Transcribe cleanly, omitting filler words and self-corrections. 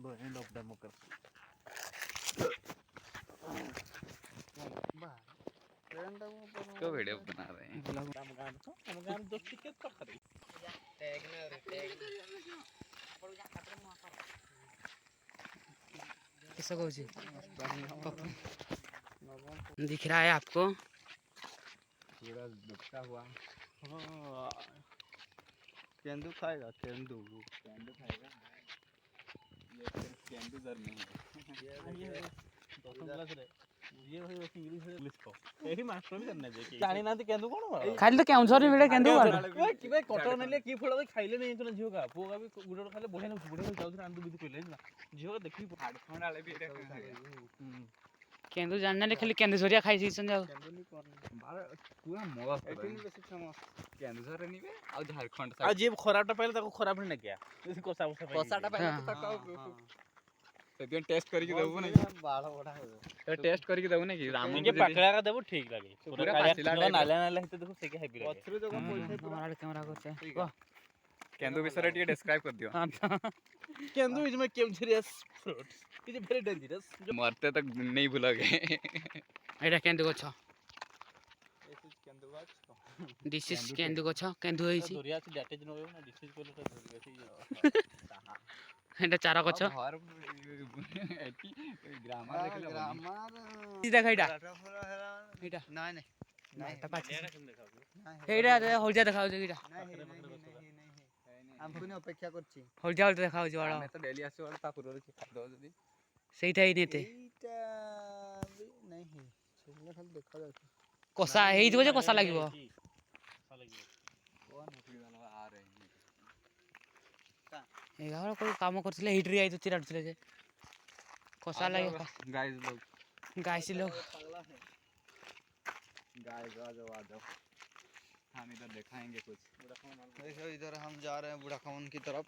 The end of democracy. क्यों video बना रहे हैं? कैसा कहो जी दिख रहा है आपको? सूरज डूबता हुआ। हाँ केंदू खाएगा, केंदू केंदू खाएगा। ये सिर्फ केंदुझर में है। ये भाई बस इंग्लिश को एही मास्टर भी करने दे के जानी ना तो केंदू कोन बा खाली तो केउंझर में मिले केंदू वाला ओए कि भाई कटो नेले की फुला भाई खाइले नहीं तो झियो का पुआ भी गुडो खाले बढ़िया जाउछ आंदू बिदु कइले ना झियो का देखी झारखंड वाले भी खाएगा। केंदू जानने ले खाली केंदुझरिया खाई सीसन जाओ केंदू नहीं कोन बार पूरा मस्त है। एटिन बेसी फेमस केंदुझर नहीं बे और झारखंड आ जे खराबटा पहले ताको खराब नहीं किया जैसे कोसा कोसाटा पहले तो तकाओ सेदिन टेस्ट करके देबो ना बाड़ा बड़ा हो तो टेस्ट करके देबो ना कि राम के पकड़ा का देबो ठीक लागे पूरा पाचिला टाइप नाले नाले हिते देखो सेके हैप्पी लागे पथरे जगह पैसा हमारा कैमरा करते वाह केंदू विषय टिके डिस्क्राइब कर दियो। केंदू इज माय केमचरियस फ्रूट इज वेरी डेंजरस मरते तक नहीं भूलोगे। एटा केंदू गछ केंदू गाछ दिस इज केंदू गछ केंदू होइछि दोरिया से डैटेज न होयो ना डिसीज कोले तो दोरिया से एटा चारा गछ घर एटी ग्रामर देखले ग्रामर देख एटा एटा नहीं नहीं नहीं ता पाछि एटा होलजा देखाउ जे एटा हम पुनी अपेक्षा करछि होलजा होलजा देखाउ जे वाला मैं तो डेली आसे वाला ता पूरा के खा दो जदी सेइटा ही नेते एटा भी नहीं छेले खाली देखा जाय कोसा हेइ दिबो जे कोसा लागिवो कौन उठी वाला आ रहे हैं एगारो कोई काम करथिले हिटरी आई तो चिराडथिले जे कोसा लागे गाइस लोग गाइस लोग गाइस आ जाओ हम इधर दिखाएंगे कुछ। देखो इधर हम जा रहे हैं बूढ़ा खामन की तरफ